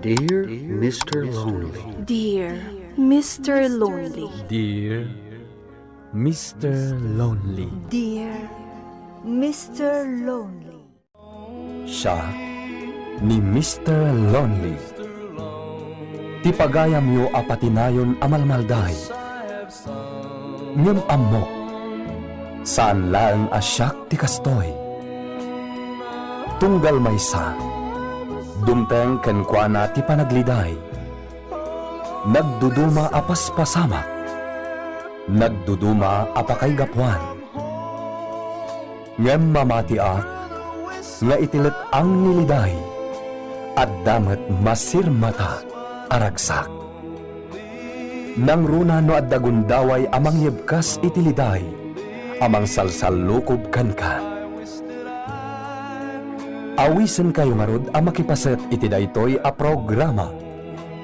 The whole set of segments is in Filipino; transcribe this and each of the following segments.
Dear Mr. Lonely. Dear Mr. Lonely. Dear Mr. Lonely. Dear Mr. Lonely. Siya ni Mr. Lonely. Ti pagayam yo apatinayon amalmalday. Ngem amok. Saan lang asyak ti kastoy. Tunggal maysa. Dumteng kenkwana ti panagliday. Nagduduma apas pasamak. Nagduduma apakay gapwan. Ngem mamatiak, nga itilit ang niliday, at damat masirmata aragsak. Nang runa no at dagundaway amang yebkas itiliday, amang salsalukob kanka. Awisen kayo marud ang makipaset iti daytoy a programa.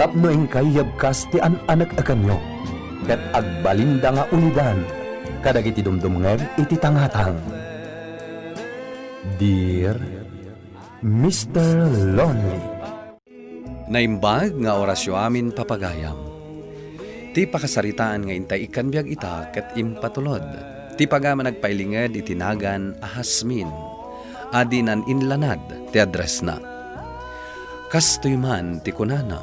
Tapno kay yebkas ti anak akanyo. Ket agbalinda nga ulidan, kadagiti dumdumngeg iti tangatang. Dear Mr. Lonely. Naimbag nga orasyo amin papagayam. Ti pakasaritaan nga intay ikanbiag ita ket impatulod. Ti pagama nagpailinged itinagan a Hasmin. Adinan inlanad ti address na. Kastoy man ti kunana.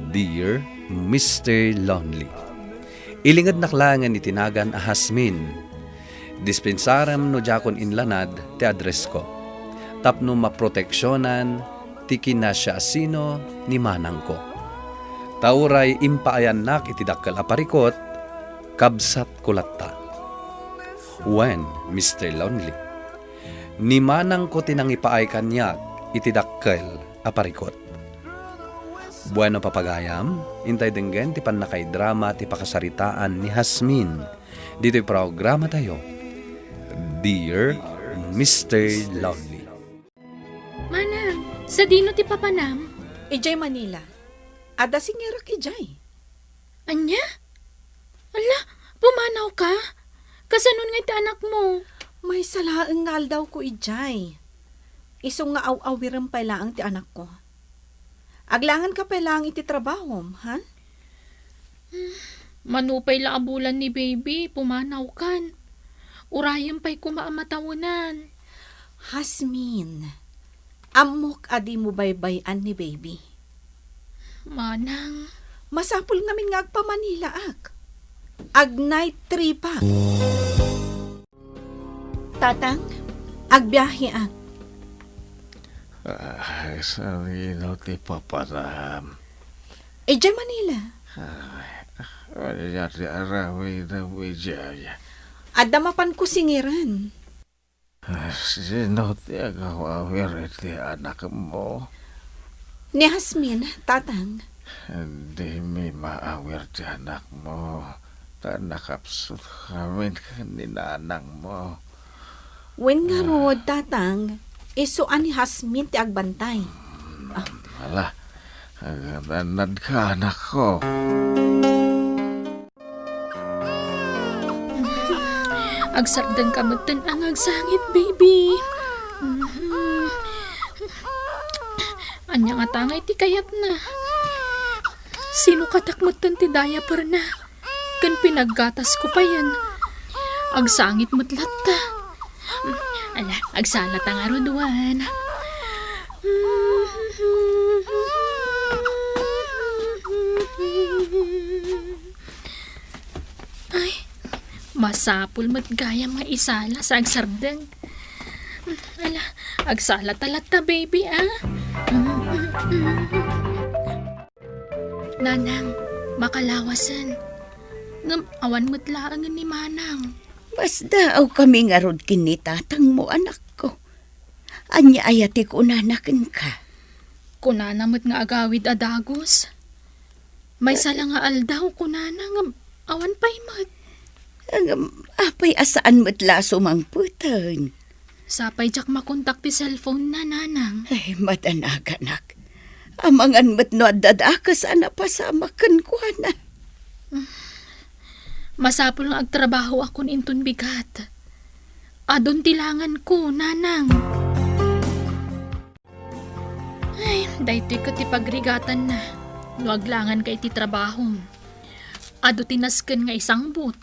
Dear Mr. Lonely. Ilingad naklangan itinagan a Hasmin. Dispensaram no jakon inlanad ti address ko. Tapno maproteksyonan ti kinasya asino ni manang ko. Tauray impaayan nak itidakkel aparikot, kabsat kulatta. When, Mr. Lonely, ni manang ko tinang ipaay kanyak itidakkel aparikot. Bueno papagayam, intay denggen ti panakay drama ti pakasaritaan ni Hasmin. Dito'y programa tayo. Dear Mr. Lonely. Manang, sa dino ti papanam? Ijay Manila. Ada singirak ijay. Anya? Ala, pumanaw ka? Kasanon nga iti anak mo? May salaang ngal daw ko ijay. Isong nga aw-awiram pailaang ti anak ko. Aglangan ka pailaang iti trabahom, ha? Manupay la abulan ni baby, pumanaw kan. Urayan pa'y kumaamatawunan. Hasmin, amok adi mo baybayan ni baby. Manang, Masapul ngamin nga agpa Manila ak. Ag night trip ak. Tatang, agbiyahe ak. Ay, saan ginaw ti paparam? Ijay Manila. Wala yati araway na wijaya. Adamapan ko singiran. Sino ti agawawir ti anak mo? Ni Hasmin, tatang. Hindi may maawir ti anak mo. Nakapsot kami ni nanang mo. Wen nga rod, tatang, isuan ni Hasmin ti agbantay. Wala, agad ka anak ko. agsardan ka magtan ang agsangit, baby. Anya nga tangay ti kayat na. Sino katakmatan ti diaper na? Kan pinaggatas ko pa yan. Agsangit matlat ta. Ala, agsalat ang aruduan. Ay, masapul matgayam nga isala sa agsardeng. Ala, agsalat talat ta, baby, ah. Nanang, makalawasan. Ngam, awan mo't laangan ni Manang. Basta aw kami nga rod kinitatang mo, anak ko. Anya ayati ko unanakin ka. Kunana mo't nga agawid adagos. May sala nga aldaw, kunana ngam, awan pa'y mo't. Apay asaan mo't laso mang putan. Sapay jak makontak ti cellphone na, Nanang. Ay, madanaga-nak. Amangan mo't no adadakas ana pasamakan ko, na. Masapol nga agtrabaho akon inton bigat. Adon tilangan ko, Nanang. Ay, Dahito ko ti pagrigatan na. Nuaglangan kay ti trabaho. Ado tinasken nga isang boot.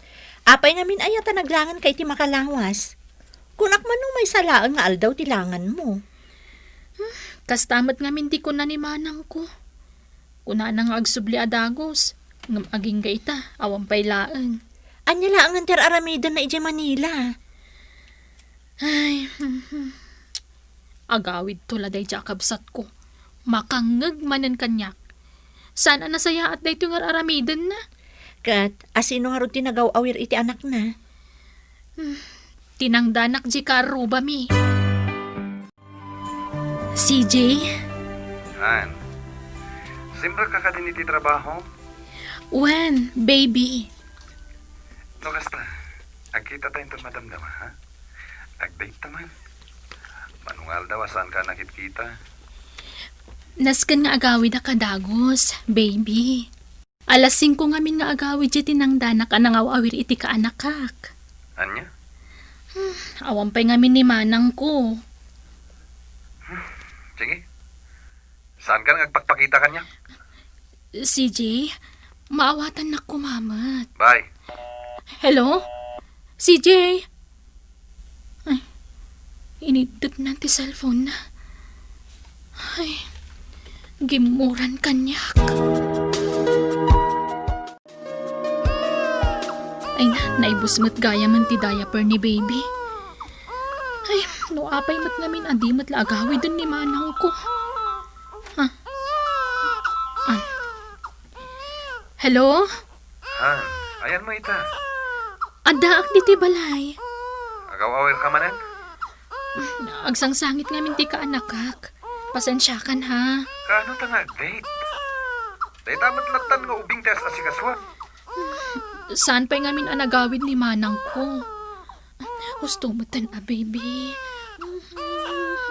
Apay ngamin ayata naglangan kay ti makalawas. Kunak man nung may salaan nga aldaw tilangan mo. Kastamat nga minti ko na ni manang ko. Kuna nang agsubli adagos. Ngam aging gaita, awang pailaan. Anya lang ang aramida na ije Manila. Ay, agawid tula day jakabsat ko. Makangag manan kanyak. Sana nasaya at day nga aramidan na. Kat, asino nga ron tinagaw-awir iti anak na. Tinangdanak di karuba mi. CJ? Han, siyempre ka ka din iti trabaho? When, baby? No, kasta. Agkita tayong ito madamdama, ha? Agdate naman. Manungal daw, saan ka nakikita? Naskan nga agawid na kadagos, baby. Alas 5 ngamin nga agawid di tinangdanak anang awawir iti kaanakak. Anya? Awampay ngamin ni manang ko. Sige. Saan ka nagpagpakita kanya? CJ, maawatan na kumamat. Bye. Hello? CJ? Ay, inidot na ti cellphone na. Ay, gimuran kanyak. Ay naibusmat gaya man ti diaper ni baby. Ay, nuapay mat ngamin adi mat laagawi dun ni manang ko. Ha? An? Hello? Han, ayan mo ita. Adaak di ti balay. Agaw-awir ka manan? Agsangsangit ngamin ti kaanakak. Pasensya kan ha. Kaano ta nga date? Dahil tamat latan nga ubing test asikaswa. Saan pa ngamin anagawid ni manang ko? Gusto mo tan a baby.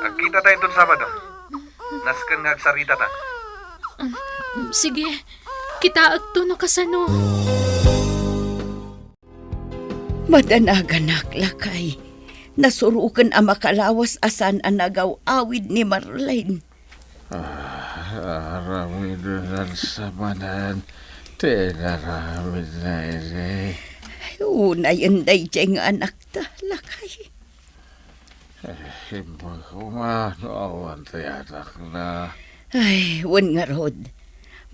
Agkita tayo itong Sabado. Naskan nga agsarita ta. Sige, kita agto no kasano. Madanagan lakay. Nasurukan ang makalawas asan ang nagaw-awid ni Marlene. Aramidan sa manan. Tinaramid na ere. Una yun day diyang anak ta, lakay. Magkumanawan tayo anak na. Ay, wan nga rod.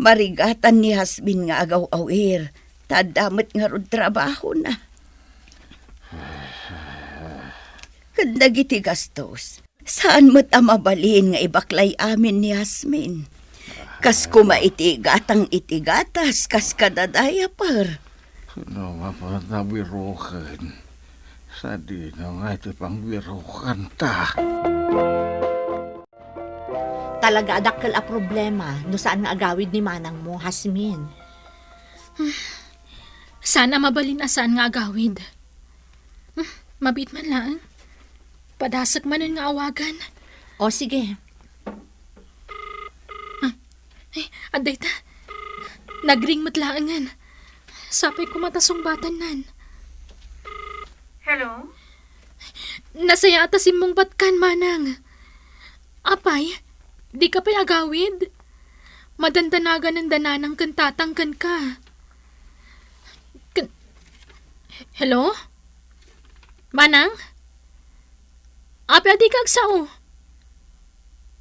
Marigatan ni Hasmin nga agaw-awir. Tadamat nga rod trabaho na. Kandagiti gastos. Saan mo't amabalin nga ibaklay amin ni Hasmin? Kas kuma itigatang itigatas, kas kadadaya par. No, mapanabirukan. Sa di na nga ito pang birukan ta. Talaga adakkel a problema no saan nga agawid ni manang mo, Hasmin. Sana mabalin asan nga agawid. Mabit man lang. Padasag man nga awagan. O sige, Ay, aday ta. Nagring matlaangan. Sapay ko matasong batan nan. Hello? Nasaya ata simong batkan manang. Apay, di ka pa'y agawid? Madandanagan ng dananang kantatangkan ka. Hello? Manang? Apay, di ka agsao.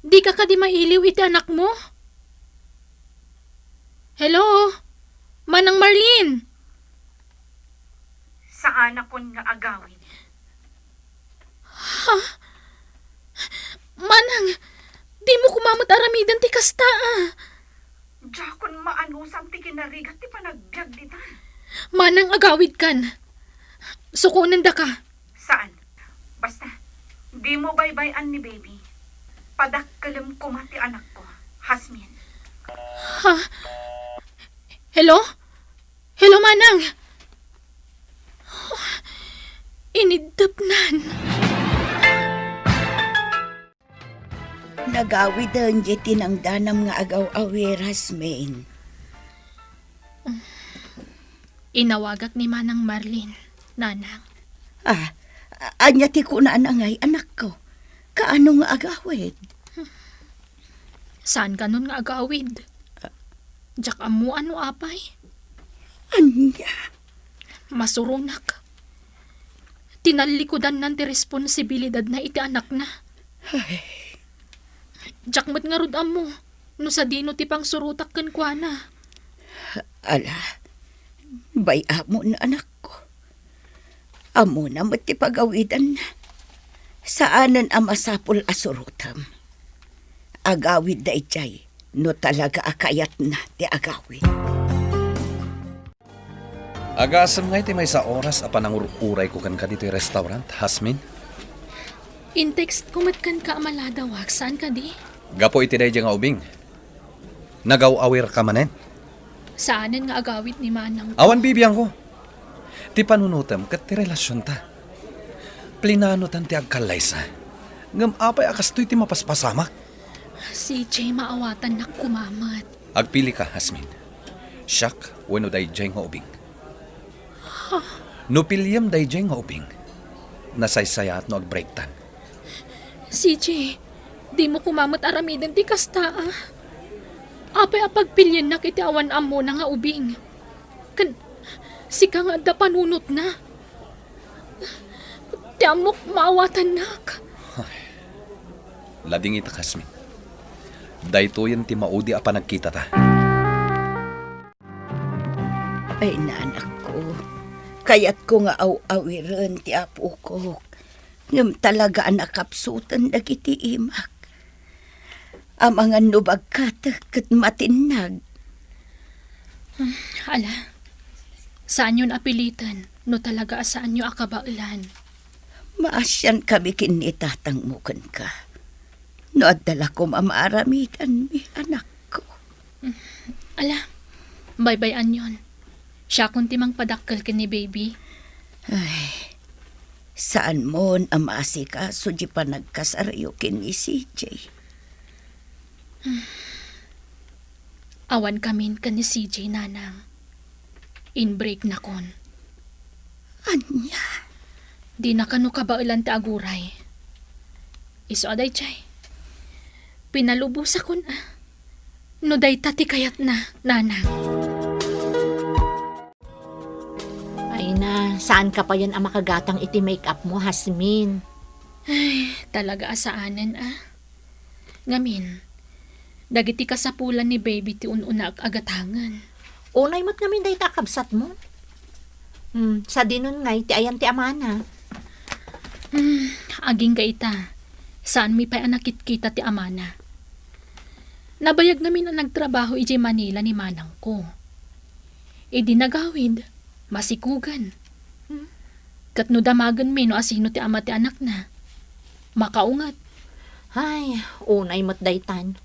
Di ka di mailiw iti anak mo? Hello? Manang Marlene? Saan ako nga agawin? Ha? Manang, di mo kumamot aramidan ti kasta ah. Jakon maanusam ti kinarigat ti panagbiag dita. Manang agawid kan. Sukunan da ka. Saan? Basta, di mo baybayan ni baby. Padakkalam ko mati anak ko, Hasmin. Ha? Hello? Hello, Manang? Oh, inidapnan. Nagawid ang jeti ng danam nga agaw-awir, Hasmin. Inawagak ni Manang Marlene, Nanang. Anya ti kunaan angay anak ko. Kaano nga agawid? Saan ka nun nga agawid? Jak amo ano apay? Anya, Masurunak. Tinalikudan nan ti responsibilidad na iti anak na. Jak met nga rod amo. No sa dino ti pang surutak ken kuana. ala, baya mo na anak ko. Amo na mo't ti pagawidan na. Saanan ang masapul asurutam. Agawid da ijay, no talaga akayat na ti agawid. Agasam nga iti may sa oras apan ang uray ko kan ka dito yung restaurant, Hasmin. In text kumat kan ka amaladawak. Saan ka di? Gapo iti day nga ubing. Nagaw-awir ka manen. Saanin nga agawid ni Manang? Awan bibiyang ko. Ti panunutam kat ti relasyon ta. Plinano tan ti agkalaysa. Ngam apay akastoy ti mapaspasamak. Si Jay maawatan na kumamat. Agpili ka, Hasmin. Siyak, wano day jay nga ubing. No pilyam day jay nga ubing. Nasaysaya at no agbreak tan. Si Jay, di mo kumamat aramidan ti kasta Apay apagpilyan na kiti awan amo na nga ubing. Si ka nga da panunot na. Ti amok maawatan nak. Lading ita, Hasmin. Dayto yan ti maudi apa nagkita ta. Ay, nanak ko. Kaya't ko nga aw-awiran ti apo ko. Ngam talaga nakapsutan dagiti imak. Ang mga nubagkata kat matinag. Ala, saan yun apilitan? No talaga saan yun akabailan? Maasyan kami kinitatang mukan ka. No adala ko mamaaramitan mi anak ko. Ala, bye-bye anyon. Siya kung timang padakkel ka ni baby. Ay, saan mo ang maasikaso di pa nagkasaryo kini CJ? Awan kamin ka ni CJ nanang. In-break na kon. Anya? Di na kano kabailan ti aguray. Iso aday chay. Pinalubos akon No day tati kayat na, nanang. Ay na, saan ka pa yan ang makagatang iti make-up mo, Hasmin? Ay, talaga asaanan Ngamin, dagiti kasapulan ni baby ti ununa agatangan. Unay mo't ngamin day takabsat mo. Sa dinon ngay, ti ayan ti amana. Aging gaita, saan mi pa anakit kita ti amana. Nabayag namin ang nagtrabaho iji Manila ni manang ko. Di nagawid, masikugan. Kat no damagan mi no asino ti ama ti anak na. Makaungat. Ay, unay mo't daytan.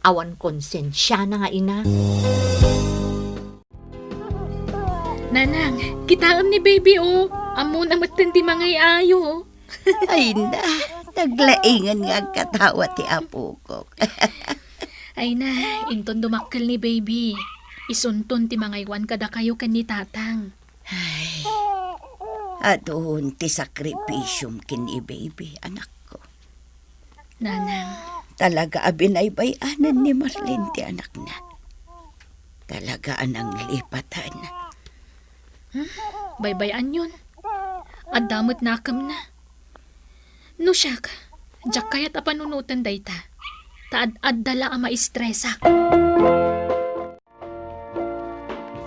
Awan konsensya na nga ina. Nanang, kitaam ni baby Amo na matindi mga ayo. Ay na, naglaingan nga ang katawa ti apo ko. Ay na, inton dumakkel ni baby. Isunton ti mga iwan kada kayo kan ni tatang. Ay, adun ti sakripisyum kini baby, anak ko. Nanang, Talaga abinaybayanan ni Marlene ti anak na. Talaga anang lipatan. baybayan yun. At damot nakam na. No siyak, jak kayat apanunutan dayta. Taad dala ang maistresa.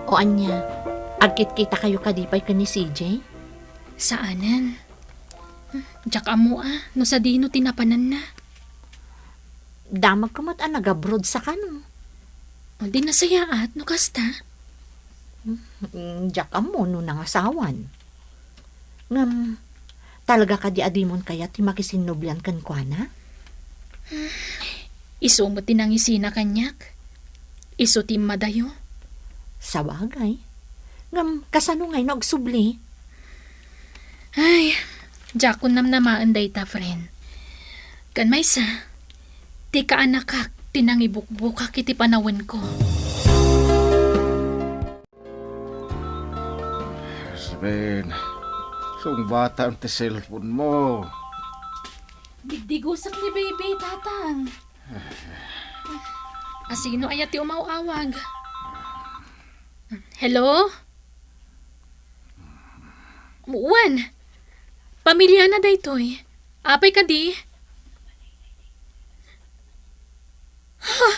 O anya, agkit kita kayo kadipay ka ni CJ? Saanan? Jak amo no sa dino tinapanan na. Damag ka mo't nag-abroad sa kano. O di nasayaat no kasta. Jak amo no nangasawan. Ngam, talaga ka di adimon kaya ti makisinublan kan kwa na? Iso mo tinangisina kanyak. Iso ti madayo. Sa bagay. Ngam, kasano ngay no agsubli? Ay, jak ko namnamaan dayta, friend. Kan may sa, ti kaanakak tinangibukbukak iti panawan ko. Hasmin, sungbatan ti cellphone mo. Digdigusak ni baby, tatang. Asino ayat ti umawawag? Hello? Wan, pamilya na daytoy. Apay ka di? Ha?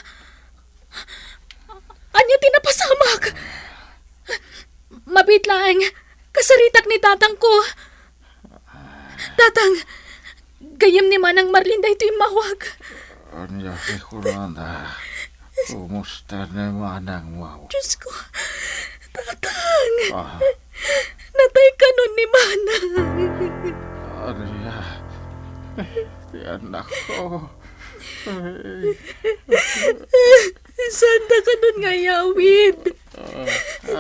Anya tinapasamak? Mabitlang, kasaritak ni tatang ko. Tatang, gayam ni Manang Marlinda ito'y mawag. Anya ko na. Kumusta na manang mo? Diyos ko, tatang. Natay ka nun ni Manang. Anya, di anak ko. Sanda ka nun nga yawid.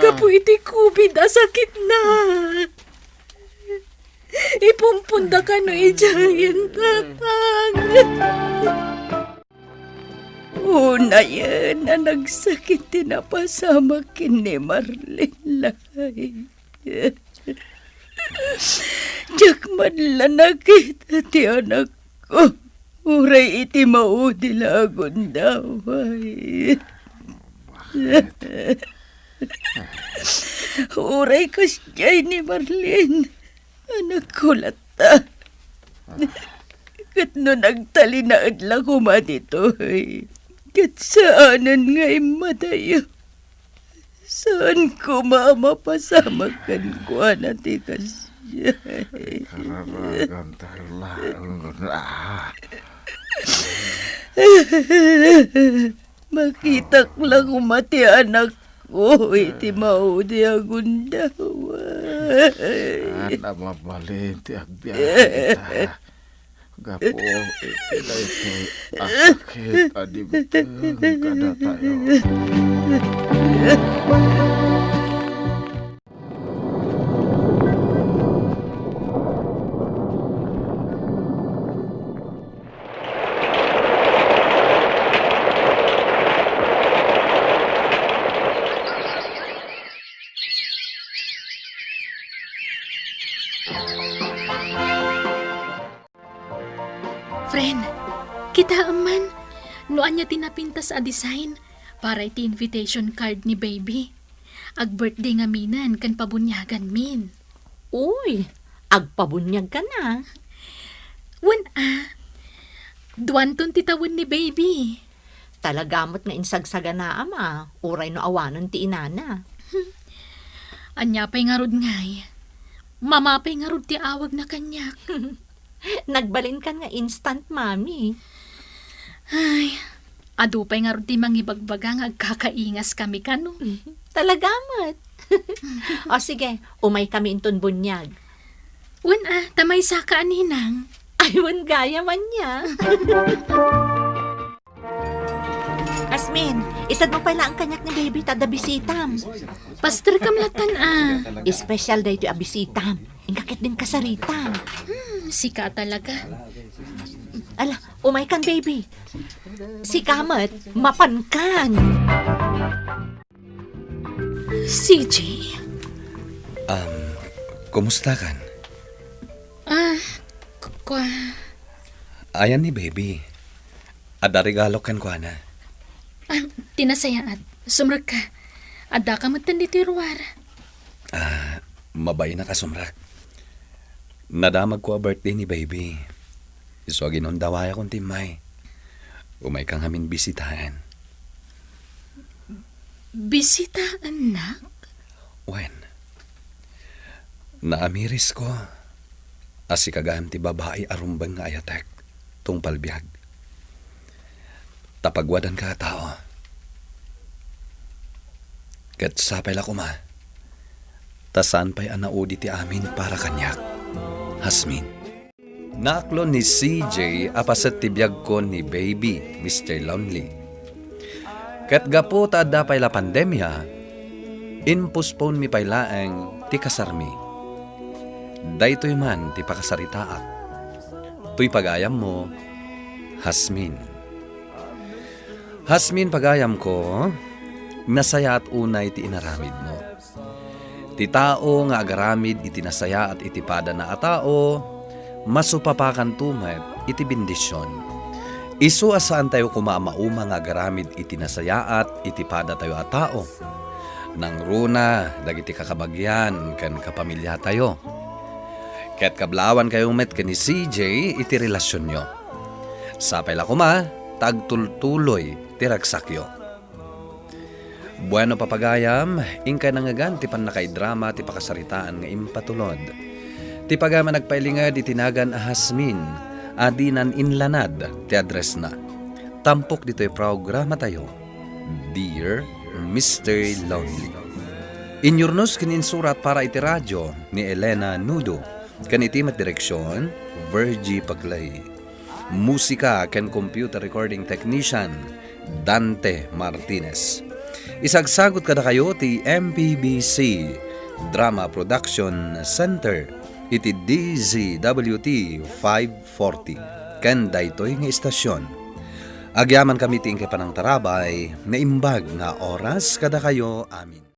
Kapo iti kubid, asakit na. Ipumpunda ka no ijayan, tatang. Una yan na nagsakit tinapasama kini Marlin Lay. Diyak man lang nakita ti anak ko. Uray iti maudi lagon daway. Uray kasyay ni Marlin. Anak ko lata. Kat no nagtalinaad lang kumatitoy. Kat saanan nga'y matayo. Saan ko mamapasamakkan ko anati kasyay. Kararagan tayo lang na. Makitak lang umati anak ko, iti maudi agundawa. Ana mabalin ti agbiyahe ta. Gapo, ita ito asakit adibuteng kada tayo. Friend, kita aman. Noan niya tinapintas a design para iti invitation card ni baby. Ag birthday nga minan kan pabunyagan min. Uy, agpabunyag ka na. Wan duwanton titawin ni baby. Talagamot nga insagsaga na ama. Uray no awanon ti inana. Anya pa'y nga rod ngay. Mama pa'y nga rod ti awag na kanyak. Nagbalin ka nga instant mami. Ay, adupay nga rod ti mangibagbaga nga agkakaingas kami kano. Talagamat. O sige, umay kami inton bunyag. Wan tamay saka aninang. Aywan gaya man niya. Asmin, itad mo pala ang kanyak ni baby tada bisitam. Pastor kamlatan Espesyal da ito abisitam. Ingkakit din kasaritam. Sika talaga. Ala, umay kan baby. Si Kamat, mapankan. CJ? Kumusta kan? Ayan ni baby. Ada regalo kan ko na. Tinasaya at sumrag ka. Ada ka matan dito ruwar. Mabay na kasumrak. Nadamag ko a birthday ni baby. So ginundawaya kong timay. Umay kang hamin bisitahan. Bisita, anak? When? Naamiris ko. Asi kagam ti babae arumbang nga ayatek. Tung palbiyag. Tapagwadan ka tao. Kat sapay la kuma. Tasan pa'y anaudi ti amin para kanyak. Hasmin. Naklo ni CJ apasat ti biyag ko ni baby, Mr. Lonely. Kat gapo ta pa'y la pandemya, inpospone mi pa'y laeng ti kasarmi. Daytoy man ti pakasaritaak. Tuy pagayam mo, Hasmin. Hasmin pagayam ko, nasaya at unay ti inaramid mo. Ti tao nga agaramid iti nasaya at iti pada na a tao, masupapakan tumet iti bendisyon. Isu asaan tayo kumamauma nga garamid iti nasayaat, iti pada tayo a tao. Nang runa, dagiti kakabagyan, kan kapamilya tayo. Kaya't kablawan kayo met kan ni CJ, iti relasyon nyo. Sapay la kuma, tagtultuloy, tiragsakyo. Bueno papagayam, ingkay nangagan, ti pan nakaidrama, ti pakasaritaan nga impatulod. Ti pagama nagpailingad, itinagan a Hasmin, adinan inlanad, ti address na. Tampok dito'y programa tayo. Dear Mr. Lonely. Inyurnos kininsurat para iti radyo ni Elena Nudo. Kanitimat direksyon, Virgie Paglay. Musika ken computer recording technician, Dante Martinez. Isagsagot kada kayo ti MPBC Drama Production Center iti DZWT 540 ken daytoy nga istasyon. Agyaman kami ti ingke panang tarabay na imbag nga oras kada kayo amin.